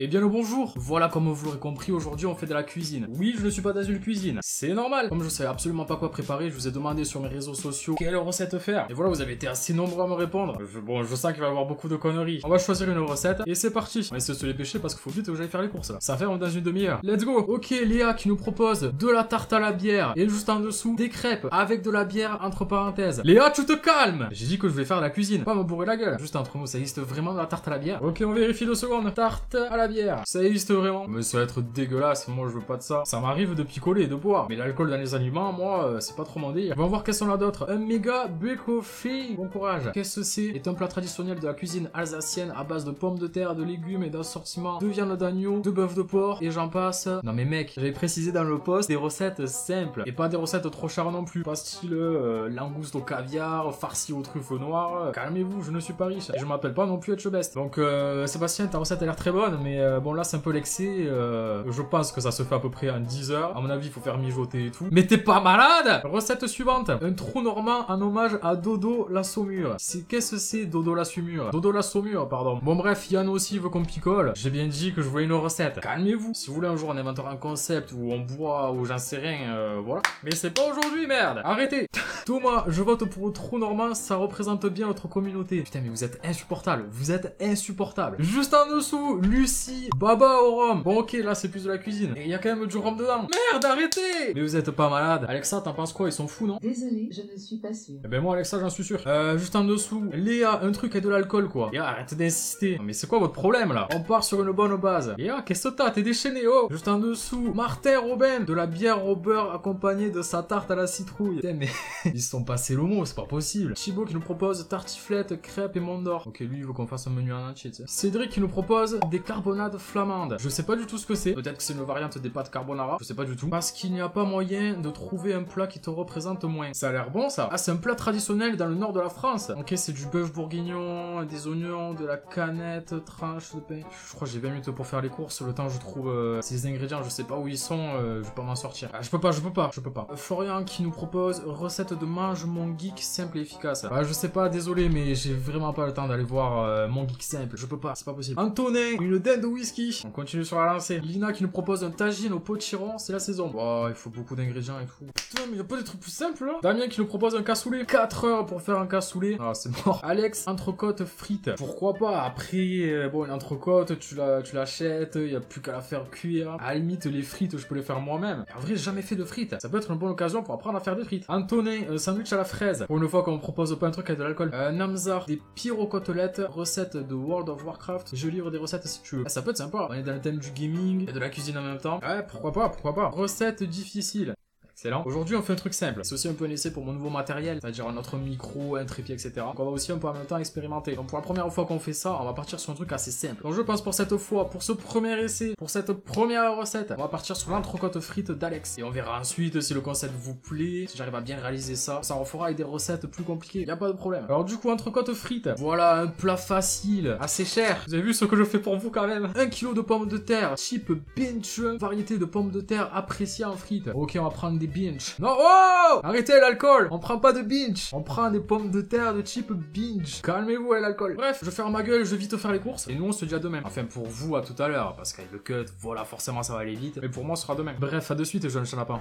Eh bien le bonjour. Voilà, comme vous l'aurez compris, aujourd'hui on fait de la cuisine. Oui, je ne suis pas dans une cuisine, c'est normal. Comme je savais absolument pas quoi préparer, je vous ai demandé sur mes réseaux sociaux quelle recette faire. Et voilà, vous avez été assez nombreux à me répondre. Bon, je sens qu'il va y avoir beaucoup de conneries. On va choisir une recette et c'est parti. On va essayer de se dépêcher parce qu'il faut vite que j'aille faire les courses là. Ça va faire dans une demi-heure. Let's go. Ok, Léa qui nous propose de la tarte à la bière et juste en dessous des crêpes avec de la bière entre parenthèses. Léa, tu te calmes. J'ai dit que je vais faire la cuisine, pas me bourrer la gueule. Juste entre nous, ça existe vraiment de la tarte à la bière? Ok, on vérifie 2 secondes. Tarte à la bière, ça existe vraiment? Mais ça va être dégueulasse, moi je veux pas de ça. Ça m'arrive de picoler et de boire, mais l'alcool dans les aliments, moi, c'est pas trop mon délire. On va voir quels sont là d'autres. Un méga coffee, bon courage. Qu'est-ce que c'est? C'est un plat traditionnel de la cuisine alsacienne à base de pommes de terre, de légumes et d'assortiments de viande d'agneau, de bœuf de porc et j'en passe. Non mais mec, j'avais précisé dans le post des recettes simples et pas des recettes trop chères non plus. Pas style langouste au caviar, farci aux truffes noires. Calmez-vous, je ne suis pas riche et je m'appelle pas non plus Etchebest. Donc Sébastien, ta recette a l'air très bonne, mais bon là c'est un peu l'excès. Je pense que ça se fait à peu près en 10 heures. À mon avis, il faut faire mijoter et tout. Mais t'es pas malade? Recette suivante. Un trou normand en hommage à Dodo la Saumure. Qu'est-ce que c'est Dodo la Saumure? Dodo la Saumure, pardon. Bon bref, Yann aussi veut qu'on picole. J'ai bien dit que je voulais une recette. Calmez-vous. Si vous voulez un jour on inventera un concept où on boit ou j'en sais rien, voilà. Mais c'est pas aujourd'hui, merde. Arrêtez. Thomas, je vote pour le trou normand, ça représente bien notre communauté. Putain, mais vous êtes insupportable. Vous êtes insupportable. Juste en dessous, Lucie, baba au rhum. Bon, ok, là c'est plus de la cuisine. Et il y a quand même du rhum dedans. Merde, arrêtez. Mais vous êtes pas malade. Alexa, t'en penses quoi? Ils sont fous, non? Désolé, je ne suis pas sûre. Eh ben moi, Alexa, j'en suis sûr. Juste en dessous, Léa, un truc avec de l'alcool, quoi. Léa, arrête d'insister. Non, mais c'est quoi votre problème, là? On part sur une bonne base. Léa, qu'est-ce que t'as? T'es déchaîné, oh. Juste en dessous, Martin Robin, de la bière au beurre accompagnée de sa tarte à la citrouille. Putain, mais ils se sont passés le mot, c'est pas possible. Thibaut qui nous propose tartiflette, crêpes et monde d'or. Ok, lui, il veut qu'on fasse un menu en entier, tu sais. Cédric qui nous propose des carbonades flamandes. Je sais pas du tout ce que c'est. Peut-être que c'est une variante des pâtes carbonara. Je sais pas du tout. Parce qu'il n'y a pas moyen de trouver un plat qui te représente moins. Ça a l'air bon, ça. Ah, c'est un plat traditionnel dans le nord de la France. Ok, c'est du bœuf bourguignon, des oignons, de la canette, tranche de pain. Je crois que j'ai 20 minutes pour faire les courses. Le temps, je trouve ces ingrédients, je sais pas où ils sont. Je vais pas m'en sortir. Ah, je peux pas. Florian qui nous propose recette de mange mon geek simple et efficace. Ah, je sais pas, désolé, mais j'ai vraiment pas le temps d'aller voir mon geek simple. Je peux pas, c'est pas possible. Antonin, une dinde de whisky. On continue sur la lancée. Lina qui nous propose un tagine au potiron, c'est la saison. Oh, il faut beaucoup d'ingrédients et tout. Putain, mais y a pas des trucs plus simples là? Damien qui nous propose un cassoulet. 4 heures pour faire un cassoulet. Ah, c'est mort. Alex, entrecôte frites. Pourquoi pas? Après, bon, une entrecôte, tu l'achètes, y a plus qu'à la faire cuire. À la limite, les frites, je peux les faire moi-même. En vrai, j'ai jamais fait de frites. Ça peut être une bonne occasion pour apprendre à faire des frites. Antonin, sandwich à la fraise. Pour une fois qu'on me propose pas un truc avec de l'alcool. Namzar, des pyro-côtelettes, recette de World of Warcraft. Je livre des recettes si tu veux. Ah, ça peut être sympa. On est dans le thème du gaming et de la cuisine en même temps. Ouais, pourquoi pas. Recette difficile. Excellent. Aujourd'hui, on fait un truc simple. C'est aussi un peu un essai pour mon nouveau matériel, c'est-à-dire notre micro, un trépied, etc. Donc on va aussi un peu en même temps expérimenter. Donc pour la première fois qu'on fait ça, on va partir sur un truc assez simple. Donc je pense pour cette fois, pour ce premier essai, pour cette première recette, on va partir sur l'entrecôte frite d'Alex. Et on verra ensuite si le concept vous plaît, si j'arrive à bien réaliser ça. Ça en fera avec des recettes plus compliquées. Y a pas de problème. Alors du coup, entrecôte frite. Voilà un plat facile, assez cher. Vous avez vu ce que je fais pour vous quand même? 1 kg de pommes de terre, type binge, variété de pommes de terre appréciée en frites. Ok, on va prendre des binge. Non, oh! Arrêtez l'alcool! On prend pas de binge. On prend des pommes de terre de type binge. Calmez-vous avec l'alcool. Bref, je ferme ma gueule, je vais vite faire les courses. Et nous, on se dit à demain. Enfin, pour vous, à tout à l'heure. Parce qu'avec le cut, voilà, forcément, ça va aller vite. Mais pour moi, ce sera demain. Bref, à de suite, jeune chanapin.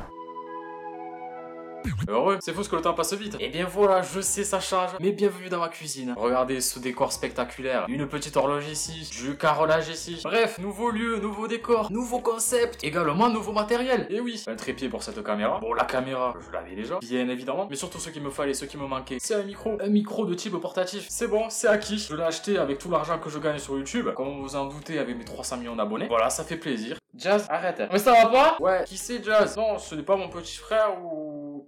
Heureux, c'est fou ce que le temps passe vite. Et bien voilà, je sais ça charge, mais bienvenue dans ma cuisine. Regardez ce décor spectaculaire, une petite horloge ici, du carrelage ici. Bref, nouveau lieu, nouveau décor, nouveau concept, également nouveau matériel. Et oui, un trépied pour cette caméra. Bon, la caméra, je l'avais déjà, bien évidemment. Mais surtout ce qu'il me fallait, ce qui me manquait, c'est un micro de type portatif. C'est bon, c'est acquis. Je l'ai acheté avec tout l'argent que je gagne sur YouTube. Comme vous vous en doutez, avec mes 300 millions d'abonnés. Voilà, ça fait plaisir. Jazz, arrête. Mais ça va pas? Ouais, qui c'est Jazz? Non, ce n'est pas mon petit frère ou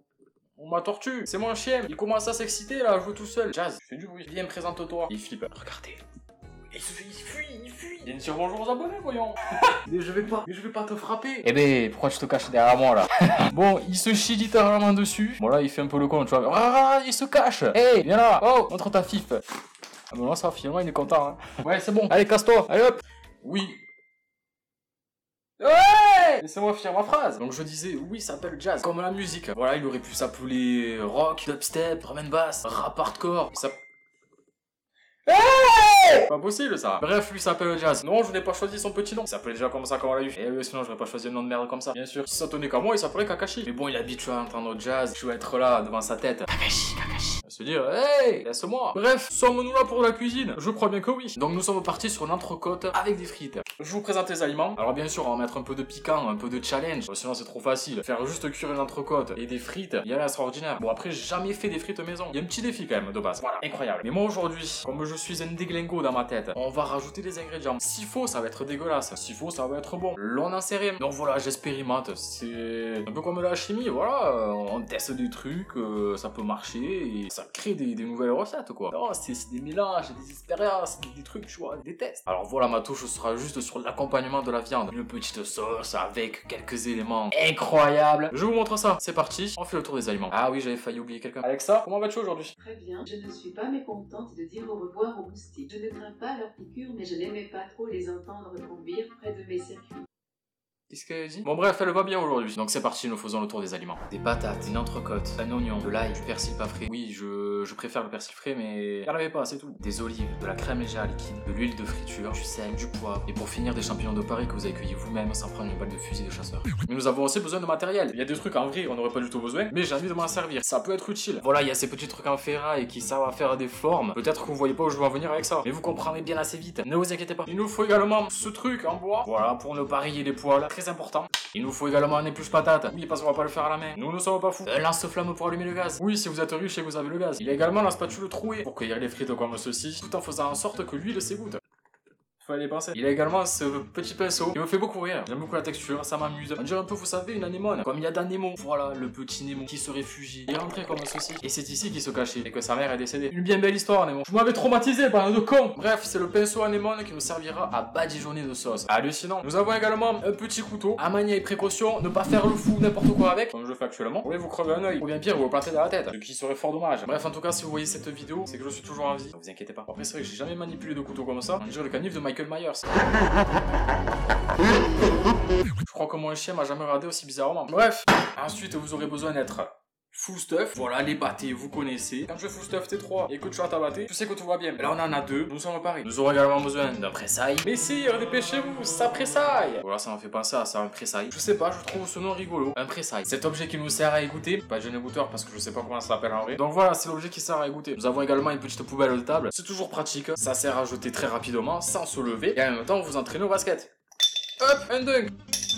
ma tortue, c'est mon chien, il commence à s'exciter là, je joue tout seul. Jazz, fais du bruit, viens, présente-toi. Il flippe, regardez. Il fuit. Viens dire bonjour aux abonnés, voyons. Mais je vais pas te frapper. Eh ben, pourquoi tu te caches derrière moi là? Bon, il se chie littéralement dessus. Bon là, il fait un peu le con, tu vois. Ah, il se cache. Hey, viens là. Oh, montre ta fif. Ah bon là, ça, finalement, il est content, hein. Ouais, c'est bon. Allez, casse-toi. Allez hop. Oui. Ouais! Laissez-moi finir ma phrase. Donc je disais, oui, ça s'appelle jazz, comme la musique. Voilà, il aurait pu s'appeler rock, dubstep, drum and bass, rap hardcore. Ça... Pas possible ça. Bref, lui s'appelle Jazz. Non, je n'ai pas choisi son petit nom. Il s'appelait déjà comme ça quand on l'a eu. Et lui, sinon, j'aurais pas choisi un nom de merde comme ça. Bien sûr, si ça tenait qu'à moi, il s'appellerait Kakashi. Mais bon, il est habitué à entendre Jazz. Je vais être là devant sa tête. Kakashi, Kakashi. Il va se dire, hey, laisse-moi. Bref, sommes-nous là pour la cuisine? Je crois bien que oui. Donc nous sommes partis sur une entrecôte avec des frites. Je vous présente les aliments. Alors bien sûr, on va mettre un peu de piquant, un peu de challenge. Sinon, c'est trop facile. Faire juste cuire une entrecôte et des frites, il y a extraordinaire. Bon, après, j'ai jamais fait des frites maison. Il y a un petit défi quand même de base. Voilà, incroyable. Mais moi aujourd'hui, comme je suis un déglingo dans ma tête, on va rajouter des ingrédients. S'il faut, ça va être dégueulasse. S'il faut, ça va être bon. L'on n'en sait rien. Donc voilà, j'expérimente. C'est un peu comme la chimie, voilà. On teste des trucs, ça peut marcher et ça crée des nouvelles recettes, quoi. Non, c'est des mélanges, des expériences, des trucs, tu vois, des tests. Alors voilà, ma touche sera juste sur l'accompagnement de la viande. Une petite sauce avec quelques éléments incroyables. Je vous montre ça. C'est parti. On fait le tour des aliments. Ah oui, j'avais failli oublier quelqu'un. Alexa, comment vas-tu aujourd'hui? Très bien, je ne suis pas mécontente de dire au revoir aux moustiques. Je ne crains pas leurs piqûres, mais je n'aimais pas trop les entendre courir près de mes circuits. Qu'est-ce qu'elle dit? Bon bref, elle va bien aujourd'hui. Donc c'est parti, nous faisons le tour des aliments. Des patates, une entrecôte, un oignon, de l'ail, du persil pas frais. Oui, je préfère le persil frais, mais il n'y en avait pas, c'est tout. Des olives, de la crème légère liquide, de l'huile de friture, du sel, du poivre. Et pour finir, des champignons de Paris que vous avez cueillis vous-même sans prendre une balle de fusil de chasseur. Mais nous avons aussi besoin de matériel. Il y a des trucs en vrai, on n'aurait pas du tout besoin, mais j'ai envie de m'en servir. Ça peut être utile. Voilà, il y a ces petits trucs en ferraille qui servent à faire des formes. Peut-être que vous voyez pas où je veux en venir avec ça, mais vous comprendrez bien assez vite. Ne vous inquiétez pas. Il nous faut également ce truc en bois. Voilà, pour ne pas rayer les poils. Très important. Il nous faut également un épluche patate. Oui, parce qu'on va pas le faire à la main. Nous ne sommes pas fous. Un lance-flamme pour allumer le gaz. Oui, si vous êtes riche et que vous avez le gaz. Il y a également la spatule trouée pour cueillir les frites comme ceci, tout en faisant en sorte que l'huile s'égoutte. Fallait penser. Il a également ce petit pinceau qui me fait beaucoup rire. J'aime beaucoup la texture, ça m'amuse. On dirait un peu, vous savez, une anémone. Comme il y a dans Nemo. Voilà, le petit Nemo qui se réfugie. Il est rentré comme ceci. Et c'est ici qu'il se cachait. Et que sa mère est décédée. Une bien belle histoire, Nemo. Je m'avais traumatisé par un de con. Bref, c'est le pinceau anémone qui nous servira à badigeonner de sauce. Hallucinant. Nous avons également un petit couteau. À manier avec précaution. Ne pas faire le fou n'importe quoi avec. Comme je fais actuellement. Vous pouvez vous crever un œil. Ou bien pire, vous vous plantez dans la tête. Ce qui serait fort dommage. Bref, en tout cas, si vous voyez cette vidéo, c'est que je suis toujours en vie. Ne vous inquiétez pas. Après, c'est vrai que j'ai jamais manipulé de couteau comme ça. On dirait le canif de Michael Myers. Je crois que mon chien m'a jamais regardé aussi bizarrement. Bref, ensuite vous aurez besoin d'être full stuff. Voilà, les bâtés, vous connaissez. Quand je fais full stuff T3 et que tu as ta bâtée, tu sais que tout va bien. Mais là, on en a deux, nous sommes pareils. Nous aurons également besoin d'un pressail. Mais sire, dépêchez-vous, ça pressaille. Voilà, ça m'a fait penser à ça, un pressail. Je sais pas, je trouve ce nom rigolo. Un pressail. Cet objet qui nous sert à égoutter. Pas de jeune égoutteur parce que je sais pas comment ça s'appelle en vrai. Donc voilà, c'est l'objet qui sert à égoutter. Nous avons également une petite poubelle de table. C'est toujours pratique. Ça sert à jeter très rapidement, sans se lever. Et en même temps, vous entraînez au basket. Hop, un dunk.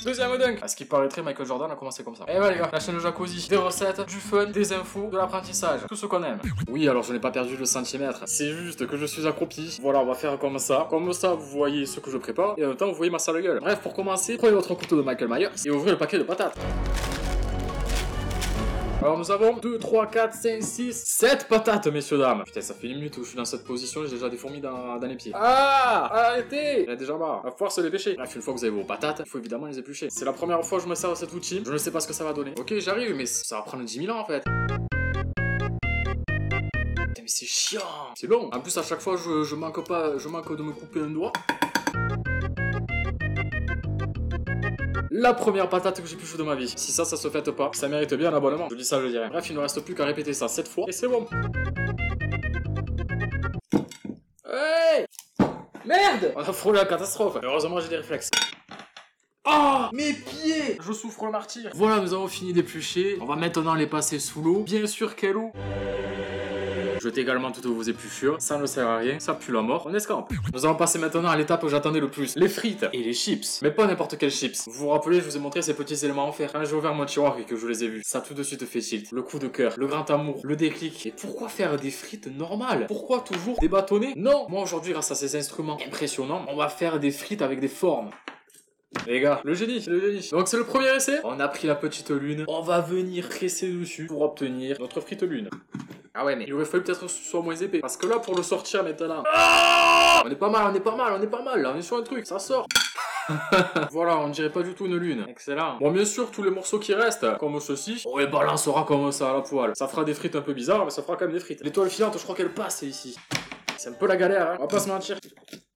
Deuxième dunk. À ce qui paraîtrait, Michael Jordan a commencé comme ça. Et voilà les gars, la chaîne de Jacuzzi. Des recettes, du fun, des infos, de l'apprentissage. Tout ce qu'on aime. Oui, alors je n'ai pas perdu le centimètre. C'est juste que je suis accroupi. Voilà, on va faire comme ça. Comme ça, vous voyez ce que je prépare. Et en même temps, vous voyez ma sale gueule. Bref, pour commencer, prenez votre couteau de Michael Myers et ouvrez le paquet de patates. Alors nous avons 2, 3, 4, 5, 6, 7 patates, messieurs, dames. Putain, ça fait une minute où je suis dans cette position, j'ai déjà des fourmis dans les pieds. Ah, arrêtez. J'en ai déjà marre. À force de les pêcher. Bref, une fois que vous avez vos patates, il faut évidemment les éplucher. C'est la première fois que je me sers de cet outil. Je ne sais pas ce que ça va donner. Ok, j'arrive, mais ça va prendre 10 000 ans en fait. Putain, mais c'est chiant. C'est long. En plus, à chaque fois, je manque de me couper un doigt. La première patate que j'ai pu faire de ma vie. Si ça se fait pas, ça mérite bien un abonnement. Je dis ça, je dirais. Bref, il ne reste plus qu'à répéter ça 7 fois et c'est bon. Hey! Merde! On a frôlé la catastrophe. Heureusement, j'ai des réflexes. Ah, mes pieds! Je souffre le martyr. Voilà, nous avons fini d'éplucher. On va maintenant les passer sous l'eau. Bien sûr, quelle eau? Jetez également toutes vos épluchures, ça ne sert à rien, ça pue la mort, on escampe. Nous allons passer maintenant à l'étape que j'attendais le plus, les frites et les chips. Mais pas n'importe quelles chips. Vous vous rappelez, je vous ai montré ces petits éléments en fer. Quand j'ai ouvert mon tiroir et que je les ai vus, ça tout de suite fait tilt. Le coup de cœur, le grand amour, le déclic. Et pourquoi faire des frites normales? Pourquoi toujours des bâtonnets? Non, moi aujourd'hui, grâce à ces instruments impressionnants, on va faire des frites avec des formes. Les gars, le génie, le génie. Donc c'est le premier essai. On a pris la petite lune. On va venir presser dessus pour obtenir notre frite lune. Ah ouais, mais il aurait fallu peut-être que ce soit moins épais. Parce que là, pour le sortir maintenant... on est pas mal, on est pas mal, on est pas mal. Là, on est sur un truc, ça sort. Voilà, on dirait pas du tout une lune. Excellent. Bon, bien sûr, tous les morceaux qui restent, comme ceci, on les balancera comme ça à la poêle. Ça fera des frites un peu bizarres, mais ça fera quand même des frites. L'étoile filante, je crois qu'elle passe ici. C'est un peu la galère, hein. On va pas se mentir.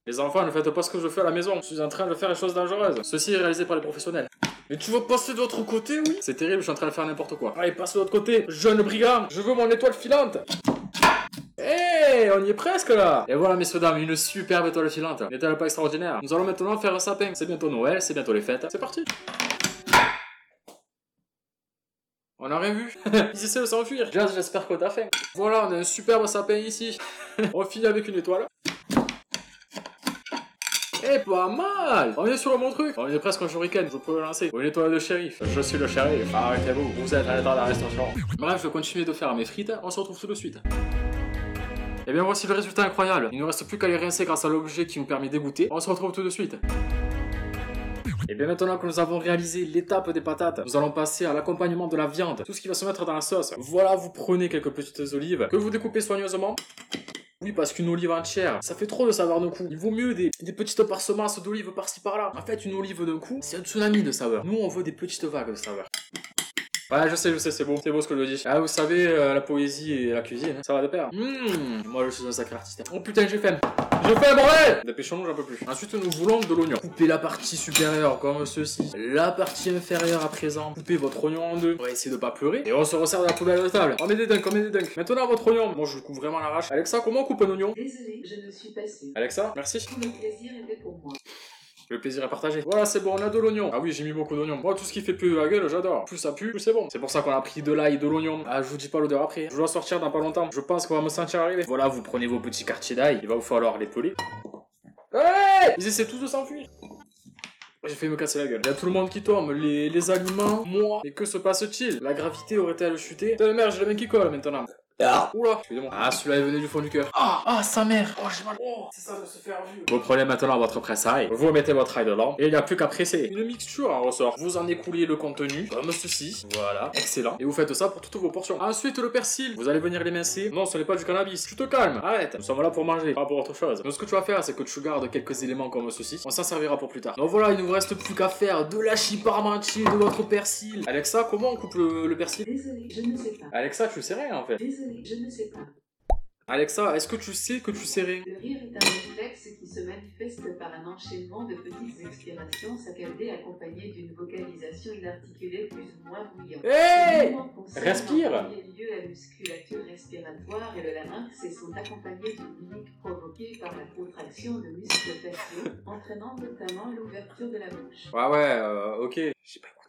Les enfants, ne faites pas ce que je fais à la maison. Je suis en train de faire des choses dangereuses. Ceci est réalisé par les professionnels. Mais tu vas passer de l'autre côté, oui? C'est terrible, je suis en train de faire n'importe quoi. Allez, passe de l'autre côté. Jeune brigand, je veux mon étoile filante. Hey, on y est presque là. Et voilà, messieurs, dames, une superbe étoile filante. N'est-elle pas extraordinaire? Nous allons maintenant faire un sapin. C'est bientôt Noël, c'est bientôt les fêtes. C'est parti. On a rien vu. Ils essaient de s'enfuir. Jazz, j'espère que t'as faim. Voilà, on a un superbe sapin ici. On finit avec une étoile. Eh, pas mal. On est sur le bon truc. On est presque en shuriken, je peux le lancer. Une étoile de shérif. Je suis le shérif. Arrêtez-vous, vous êtes à l'état d'arrestation. Bref, je continue de faire mes frites. On se retrouve tout de suite. Et bien voici le résultat incroyable. Il ne reste plus qu'à les rincer grâce à l'objet qui nous permet d'égoutter. On se retrouve tout de suite. Et bien maintenant que nous avons réalisé l'étape des patates, nous allons passer à l'accompagnement de la viande. Tout ce qui va se mettre dans la sauce. Voilà, vous prenez quelques petites olives que vous découpez soigneusement. Oui, parce qu'une olive entière, ça fait trop de saveur d'un coup. Il vaut mieux des petites parsemasses d'olives par-ci par-là. En fait, une olive d'un coup, c'est un tsunami de saveur. Nous, on veut des petites vagues de saveur. Ouais, je sais, c'est beau ce que je dis. Ah, vous savez, la poésie et la cuisine, ça va de pair. Moi, je suis un sacré artiste. Oh putain, j'ai faim. J'ai faim, bordel! Dépêchons-nous, j'en peux plus. Ensuite, nous voulons de l'oignon. Coupez la partie supérieure comme ceci. La partie inférieure à présent. Coupez votre oignon en deux. On va essayer de pas pleurer. Et on se resserre de la poubelle de table. On met des dunks, on met des dunks. Maintenant, votre oignon. Moi, je le coupe vraiment à l'arrache. Alexa, comment on coupe un oignon? Désolé, je ne suis pas sûre. Alexa, merci. Tout le plaisir était pour moi. Le plaisir est partagé. Voilà, c'est bon, on a de l'oignon. Ah oui, j'ai mis beaucoup d'oignon. Moi, tout ce qui fait plus de la gueule, j'adore. Plus ça pue, plus c'est bon. C'est pour ça qu'on a pris de l'ail et de l'oignon. Ah, je vous dis pas l'odeur après. Je dois sortir dans pas longtemps. Je pense qu'on va me sentir arriver. Voilà, vous prenez vos petits quartiers d'ail. Il va vous falloir les peler. Ouais! Ils essaient tous de s'enfuir. J'ai failli me casser la gueule. Il y a tout le monde qui tombe, les aliments, moi. Et que se passe-t-il? La gravité aurait-elle chuté? Putain, merde, j'ai la main qui colle maintenant. Ah. Oula, excusez-moi. Ah, celui-là, il venait du fond du cœur. Ah, sa mère. Oh, j'ai mal. Oh, c'est ça de se faire vu. Vous prenez maintenant votre presse-ail. Vous mettez votre ail dedans. Et il n'y a plus qu'à presser. Une mixture en ressort. Vous en écoulez le contenu, comme ceci. Voilà. Excellent. Et vous faites ça pour toutes vos portions. Ensuite, le persil. Vous allez venir l'émincer. Non, ce n'est pas du cannabis. Tu te calmes. Arrête. Nous sommes là pour manger, pas pour autre chose. Donc, ce que tu vas faire, c'est que tu gardes quelques éléments comme ceci. On s'en servira pour plus tard. Donc voilà, il ne vous reste plus qu'à faire de l'hachis parmentier, de votre persil. Alexa, comment on coupe le persil? Désolé, je ne sais pas. Alexa, tu sais rien en fait. Désolé, je ne sais pas. Alexa, est-ce que tu sais que tu sais rien? Le rire est un réflexe qui se manifeste par un enchaînement de petites expirations saccadées accompagnées d'une vocalisation inarticulée plus ou moins bruyante. Hey! Respire! En premier lieu, la musculature respiratoire et le larynx et sont accompagnés d'une mimique provoquée par la contraction de muscles faciaux, entraînant notamment l'ouverture de la bouche. Ouais, ok. J'ai pas écouté.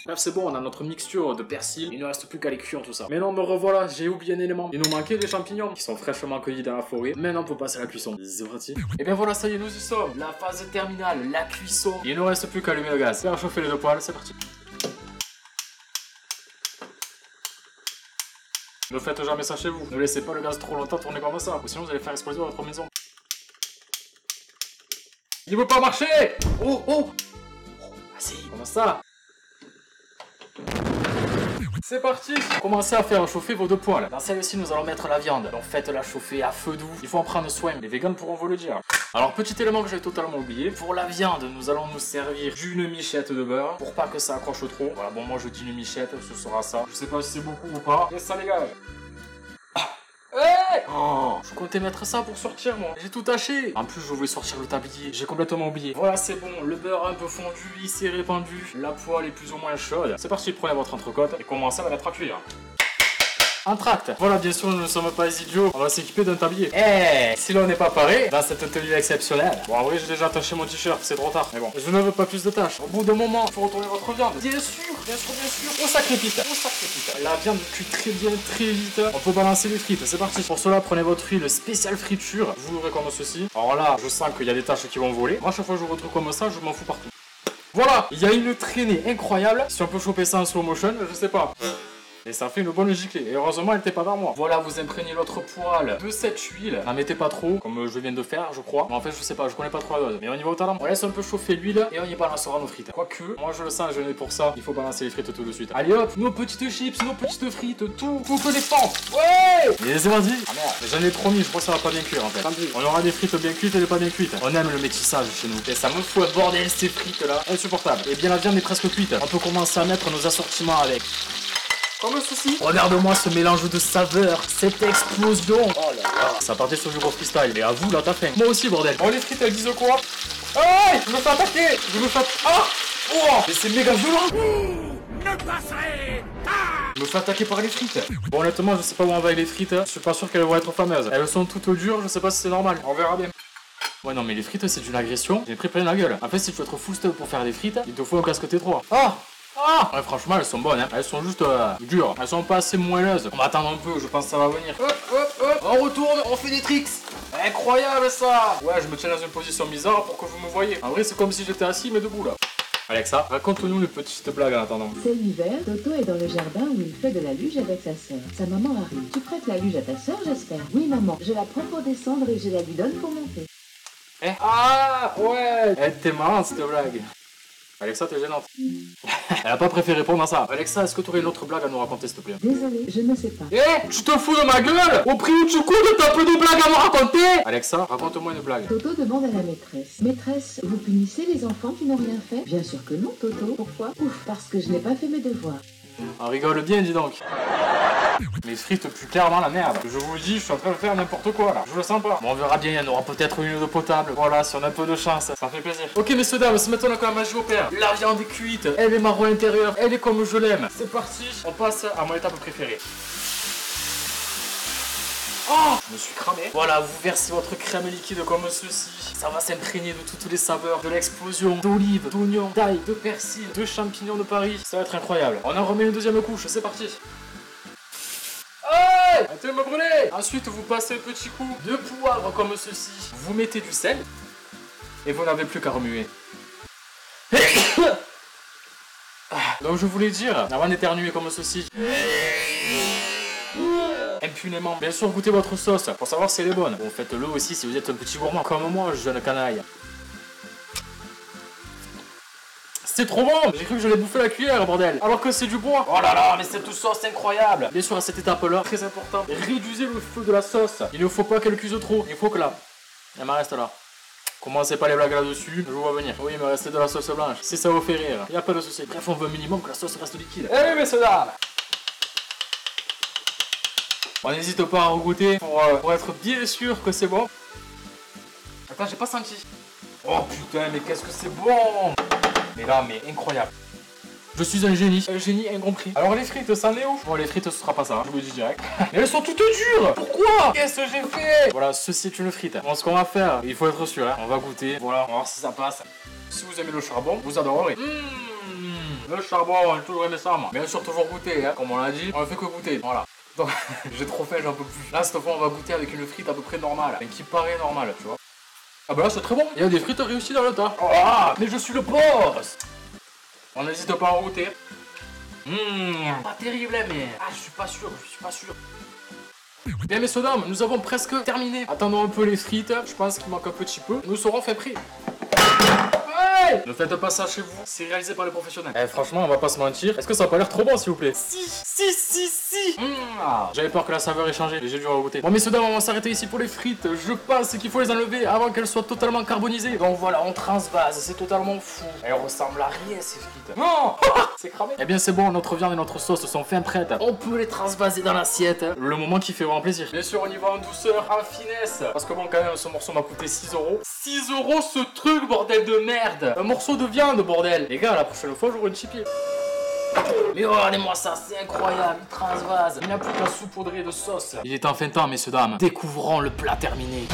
Bref, c'est bon, on a notre mixture de persil. Il ne reste plus qu'à les cuire tout ça. Mais non, me revoilà, j'ai oublié un élément. Il nous manquait des champignons qui sont fraîchement cueillis dans la forêt. Maintenant, on peut passer à la cuisson. C'est parti. Et bien voilà, ça y est, nous y sommes. La phase terminale, la cuisson. Il ne reste plus qu'à allumer le gaz. Faire chauffer les deux poêles, c'est parti. Ne faites jamais ça chez vous. Ne laissez pas le gaz trop longtemps tourner comme ça. Ou sinon, vous allez faire exploser votre maison. Il veut pas marcher. Oh. Vas-y, comment ça? C'est parti! Commencez à faire chauffer vos deux poêles. Dans celle-ci, nous allons mettre la viande. Donc faites-la chauffer à feu doux. Il faut en prendre soin. Les végans pourront vous le dire. Alors, petit élément que j'avais totalement oublié. Pour la viande, nous allons nous servir d'une michette de beurre. Pour pas que ça accroche trop. Voilà, bon, moi je dis une michette, ce sera ça. Je sais pas si c'est beaucoup ou pas. Mais ça dégage. Hey! Oh, je comptais mettre ça pour sortir moi. J'ai tout taché. En plus je voulais sortir le tablier. J'ai complètement oublié. Voilà, c'est bon. Le beurre un peu fondu, il s'est répandu. La poêle est plus ou moins chaude. C'est parti, prenez votre entrecôte et commencez à la mettre à cuire. Entracte. Voilà, bien sûr, nous ne sommes pas idiots. On va s'équiper d'un tablier. Si l'on n'est pas paré dans cette tenue exceptionnelle. Bon, en vrai, j'ai déjà taché mon t-shirt, c'est trop tard. Mais bon, je ne veux pas plus de tâches. Au bout d'un moment, il faut retourner votre viande. Bien sûr. Au sacrifice. La viande cuit très bien, très vite. On peut balancer les frites, c'est parti. Pour cela, prenez votre huile spéciale friture. Vous l'ouvrez comme ceci. Alors là, je sens qu'il y a des taches qui vont voler. Moi, chaque fois que je retrouve comme ça, je m'en fous partout. Voilà, il y a une traînée incroyable. Si on peut choper ça en slow motion, je sais pas. Et ça fait une bonne giclée. Et heureusement, elle n'était pas vers moi. Voilà, vous imprégnez l'autre poêle de cette huile. N'en mettez pas trop, comme je viens de faire, je crois. Mais en fait, je sais pas, je connais pas trop la dose. Mais on y va au talent. On laisse un peu chauffer l'huile et on y balancera nos frites. Quoique, moi je le sens, je n'ai pour ça. Il faut balancer les frites tout de suite. Allez hop, nos petites chips, nos petites frites, tout que les pans. Ouais! Et c'est parti. Ah merde, j'en ai promis, je crois que ça va pas bien cuire en fait. On aura des frites bien cuites et des pas bien cuites. On aime le métissage chez nous. Et ça me fout un bordel ces frites là. Insupportable. Et bien la viande est presque cuite. On peut commencer à mettre nos assortiments avec. Comme ceci. Regarde-moi ce mélange de saveurs, cette explosion. Oh là là. Ça partait sur du gros freestyle. Mais à vous là, t'as faim. Moi aussi, bordel. Oh, les frites, elles disent quoi? Hey, je me fais attaquer. Ah. Oh, mais c'est méga violent. Ne passerez pas. Je me fais attaquer par les frites. Bon, honnêtement, je sais pas où on va avec les frites. Je suis pas sûr qu'elles vont être fameuses. Elles sont toutes dures, je sais pas si c'est normal. On verra bien. Ouais, non, mais les frites, c'est une agression. J'ai pris plein la gueule. En fait, si tu veux être full stuff pour faire des frites, il te faut un casque T3. Ah! Ah! Ouais, franchement, elles sont bonnes, hein. Elles sont juste dures. Elles sont pas assez moelleuses. On va attendre un peu, je pense que ça va venir. Hop, hop, hop. On retourne, on fait des tricks. Incroyable ça! Ouais, je me tiens dans une position bizarre pour que vous me voyez. En vrai, c'est comme si j'étais assis, mais debout là. Alexa, raconte-nous une petite blague en attendant. C'est l'hiver, Toto est dans le jardin où il fait de la luge avec sa sœur. Sa maman arrive. Tu prêtes la luge à ta sœur, j'espère? Oui, maman. Je la prends pour descendre et je la lui donne pour monter. Eh? Ah! Ouais! Eh, t'es marrante cette blague. Alexa, t'es gênante. Elle a pas préféré répondre à ça. Alexa, est-ce que t'aurais une autre blague à nous raconter, s'il te plaît? Désolée, je ne sais pas. Eh! Tu te fous de ma gueule? Au prix où tu coûtes, t'as peu de blagues à me raconter? Alexa, raconte-moi une blague. Toto demande à la maîtresse. Maîtresse, vous punissez les enfants qui n'ont rien fait? Bien sûr que non, Toto. Pourquoi? Ouf, parce que je n'ai pas fait mes devoirs. On rigole bien, dis donc. Mes frites puent clairement la merde. Je vous le dis, je suis en train de faire n'importe quoi là. Je le sens pas. Bon, on verra bien, il y en aura peut-être une de potable. Voilà, si on a un peu de chance, ça fait plaisir. Ok, messieurs, dames, c'est maintenant que la magie opère. La viande est cuite, elle est marron à l'intérieur, elle est comme je l'aime. C'est parti, on passe à mon étape préférée. Oh! Je me suis cramé. Voilà, vous versez votre crème liquide comme ceci. Ça va s'imprégner de toutes les saveurs, de l'explosion d'olives, d'oignons, d'ail, de persil, de champignons de Paris. Ça va être incroyable. On en remet une deuxième couche, c'est parti. Hey! Arrêtez de me brûler! Ensuite, vous passez un petit coup de poivre comme ceci. Vous mettez du sel. Et vous n'avez plus qu'à remuer. Donc je voulais dire, avant d'éternuer comme ceci. Impunément. Bien sûr, goûtez votre sauce pour savoir si elle est bonne. Bon, faites-le aussi si vous êtes un petit gourmand comme moi, jeune canaille. C'est trop bon! J'ai cru que j'allais bouffer la cuillère, bordel! Alors que c'est du bois! Oh là là, mais cette sauce incroyable! Bien sûr, à cette étape-là, très important, réduisez le feu de la sauce. Il ne faut pas qu'elle cuise trop. Il faut que là, elle me reste là. Commencez pas les blagues là-dessus, je vous vois venir. Oui, il me restait de la sauce blanche. Si ça vous fait rire, y a pas de souci. Bref, on veut un minimum que la sauce reste liquide. Eh oui, messieurs dames! On n'hésite pas à regoûter pour être bien sûr que c'est bon. Attends, j'ai pas senti. Oh putain, mais qu'est-ce que c'est bon! Mais là, mais incroyable. Je suis un génie incompris. Alors les frites, ça en est où? Bon, les frites, ce sera pas ça, hein, je vous le dis direct. Mais elles sont toutes dures! Pourquoi? Qu'est-ce que j'ai fait? Voilà, ceci est une frite. Bon, ce qu'on va faire, il faut être sûr, hein. On va goûter, voilà, on va voir si ça passe. Si vous aimez le charbon, vous adorerez. Le charbon, j'ai toujours aimé ça, moi. Bien sûr, toujours goûter, hein. Comme on l'a dit, on ne fait que goûter, voilà. Donc, j'ai trop faim, j'en peux plus. Là, cette fois, on va goûter avec une frite à peu près normale, mais qui paraît normale, tu vois. Ah bah là, c'est très bon. Il y a des frites réussies dans le tas. Oh, ah, mais je suis le boss. On n'hésite pas à goûter. Pas terrible, mais... Ah, je suis pas sûr. Bien, messieurs, dames, nous avons presque terminé. Attendons un peu les frites. Je pense qu'il manque un petit peu. Nous serons fait prêts. Ne faites pas ça chez vous, c'est réalisé par les professionnels. Eh, franchement, on va pas se mentir. Est-ce que ça a pas l'air trop bon, s'il vous plaît? Si. J'avais peur que la saveur ait changé, mais j'ai dû regoûter. Bon, messieurs, dames, on va s'arrêter ici pour les frites. Je pense qu'il faut les enlever avant qu'elles soient totalement carbonisées. Donc voilà, on transvase, c'est totalement fou. Elles ressemblent à rien, ces frites. Non. C'est cramé. Eh bien, c'est bon, notre viande et notre sauce sont fin prêtes. On peut les transvaser dans l'assiette. Le moment qui fait vraiment plaisir. Bien sûr, on y va en douceur, en finesse. Parce que bon, quand même, ce morceau m'a coûté 6 €. 6 € ce truc, bordel de merde. Un morceau de viande, bordel. Les gars, la prochaine fois, j'aurai une chippie. Mais regardez-moi ça, c'est incroyable, il transvase. Il n'a plus qu'à saupoudrer de sauce. Il est enfin temps, messieurs, dames. Découvrons le plat terminé.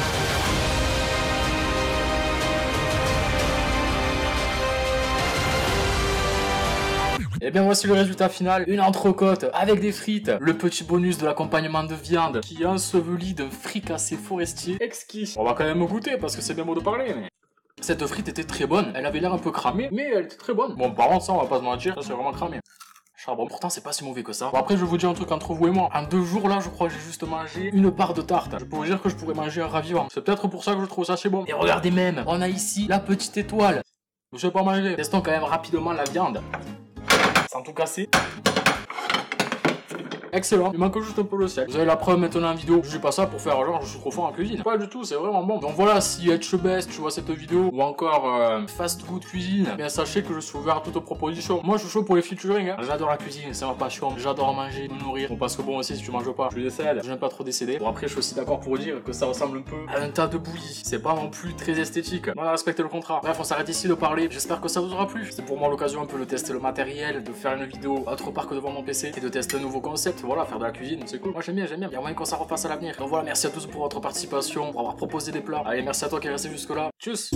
Et bien voici le résultat final, une entrecôte avec des frites, le petit bonus de l'accompagnement de viande qui est enseveli d'un fricassé forestier exquis. On va quand même goûter parce que c'est bien beau de parler, mais... Cette frite était très bonne, elle avait l'air un peu cramée, mais elle était très bonne. Bon, par contre, ça, on va pas se mentir, ça c'est vraiment cramé. Charbon, pourtant c'est pas si mauvais que ça. Bon, après je vais vous dire un truc entre vous et moi. En 2 jours là, je crois que j'ai juste mangé une barre de tarte. Je peux vous dire que je pourrais manger un ravivant. C'est peut-être pour ça que je trouve ça si bon. Et regardez même, on a ici la petite étoile. Je vais pas manger. Testons quand même rapidement la viande. Sans tout casser. excellent. Il manque juste un peu le sel. Vous avez la preuve maintenant en vidéo. Je dis pas ça pour faire genre je suis trop fort en cuisine. Pas du tout, c'est vraiment bon. Donc voilà, si HBest, tu vois cette vidéo, ou encore fast food cuisine, bien sachez que je suis ouvert à toutes propositions. Moi je suis chaud pour les featuring, hein. J'adore la cuisine, c'est ma passion. J'adore manger, me nourrir. Bon, parce que bon aussi si tu manges pas, je décède. Je n'aime pas trop décéder. Bon après je suis aussi d'accord pour dire que ça ressemble un peu à un tas de bouillie. C'est pas non plus très esthétique. On a respecté le contrat. Bref, on s'arrête ici de parler. J'espère que ça vous aura plu. C'est pour moi l'occasion un peu de tester le matériel, de faire une vidéo autre part que devant mon PC et de tester un nouveau concept. Voilà, faire de la cuisine, c'est cool. Moi j'aime bien, j'aime bien. Il y a moyen qu'on s'en refasse à l'avenir. Donc voilà, merci à tous pour votre participation, pour avoir proposé des plats. Allez, merci à toi qui est resté jusque là. Tchuss.